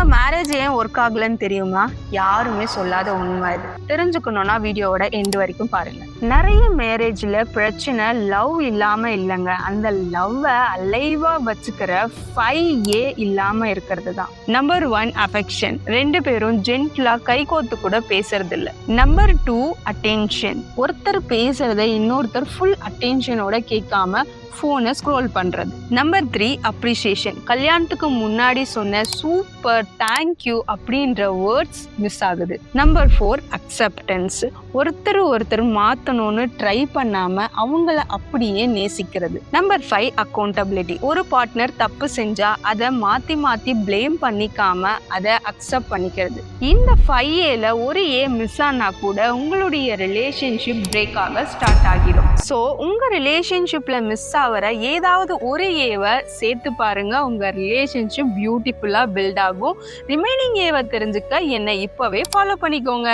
உங்க மேரேஜ் ஏன் ஒர்க் ஆகலன்னு தெரியுமா? யாருமே சொல்லாத உண்மை இது. தெரிஞ்சுக்கணும்னா வீடியோவோட எண்டு வரைக்கும் பாருங்க. நிறைய மேரேஜ்ல பிரச்சனை லவ் இல்லாம இல்லைங்க, அந்த லவ்வை அலைவா வச்சுக்கிற 5A இல்லாம இருக்கிறது தான். Number 1 affection. ரெண்டு பேரும் ஜென்டிலா கை கோத்து கூட பேசுறது இல்ல. Number 2 attention. ஒருத்தர் பேசுறதை இன்னொருத்தர் ஃபுல் அட்டென்ஷனோட கேட்காம போனை ஸ்க்ரோல் பண்றது. Number 3 appreciation. கல்யாணத்துக்கு முன்னாடி சொன்ன சூப்பர், தேங்க்யூ அப்படின்ற வேர்ட்ஸ் மிஸ் ஆகுது. Number 4 acceptance. ஒருத்தர் மாத்தணும்னு ட்ரை பண்ணாம அவங்கள அப்படியே நேசிக்கிறது. Number 5 accountability. ஒரு பார்ட்னர் தப்பு செஞ்சா அதை மாத்தி பிளேம் பண்ணிக்காம அதை அக்செப்ட் பண்ணிக்கிறது. இந்த 5Aல ஒரு A மிஸ் ஆனா கூட உங்களுடைய ரிலேஷன்ஷிப் பிரேக் ஆக ஸ்டார்ட் ஆகிடும். ஸோ உங்க ரிலேஷன்ஷிப்ல மிஸ் ஆகிற ஏதாவது ஒரு ஏவை சேர்த்து பாருங்க, உங்க ரிலேஷன்ஷிப் பியூட்டிஃபுல்லா பில்ட் ஆகும். ரிமைனிங் ஏவை தெரிஞ்சுக்க என்னை இப்பவே ஃபாலோ பண்ணிக்கோங்க.